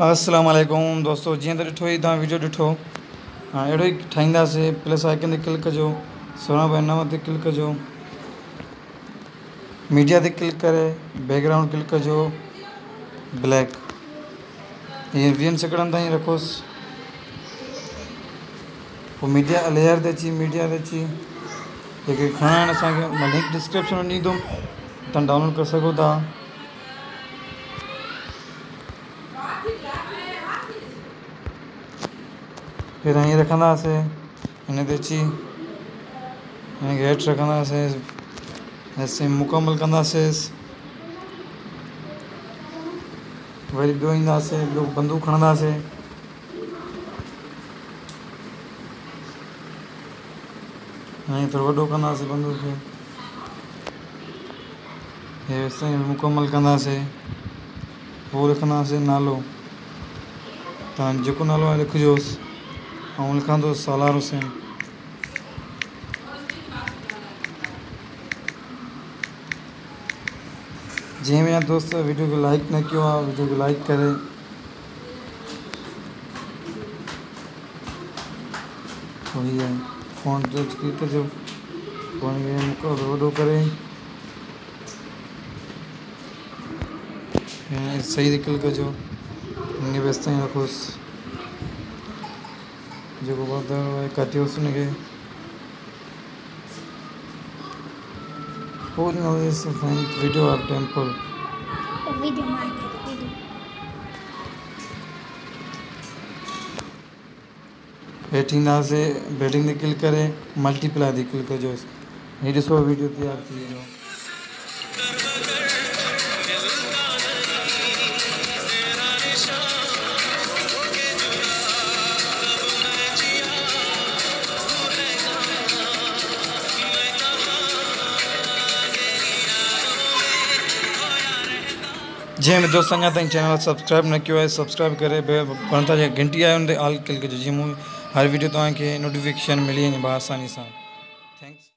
अस्सलाम वालेकुम दोस्तों, जी तो ॾिठो ही तव्हां वीडियो ॾिठो। हाँ अहिड़ो ई ठाहींदासीं। प्लस आइकन ते क्लिक कजो, 16:9 ते क्लिक कजो, मीडिया ते क्लिक करे बैकग्राउंड क्लिक कजो ब्लैक। ये 20 सेकंड ताईं रखोसि। पोइ मीडिया लेयर ते अची मीडिया ते अची जेके खणणु असांखे मां लिंक डिस्क्रिप्शन में ॾींदुमि, तव्हां डाउनलोड करे सघो था। फिर हीअं रखंदासीं, हिन ते अची हिनखे हेठि रखंदासीं, ऐसे मुकमल कंदासीं। वरी ॿियो ईंदासीं, ॿियो बंदूक खणंदासीं, ऐं थोरो वॾो कंदासीं बंदूक खे, हे ऐसे मुकमल कंदासीं। पोइ लिखंदासीं नालो, तव्हां जेको नालो आहे लिखिजोसि। ऐं लिखंदुसि सालार हुसैन। जंहिं मुंहिंजा दोस्त वीडियो को लाइक न कयो आहे, वीडियो को लाइक करे वही है फ़ोन ते क्लिक कजो। फ़ोन खे वॾो करे सही ते क्लिक कजो, हिन खे बसि ताईं रखोसि। जेको वधारो आहे कटियोसि हुनखे। वीडियो आर टेम्पल हेठि ईंदासीं, बैटिंग ते क्लिक करे मल्टीप्लाई ते क्लिक कजोसि। हीअ ॾिसो वीडियो तयारु थी वियो। जंहिं दोस्त अञा ताईं चैनल सब्सक्राइब न कयो आहे, सब्सक्राइब करे बटन ते घंटी आहे हुन ते ऑल क्लिक कजो, जीअं हर वीडियो तव्हांखे नोटिफिकेशन मिली वञे आसानी सां। थैंक्स।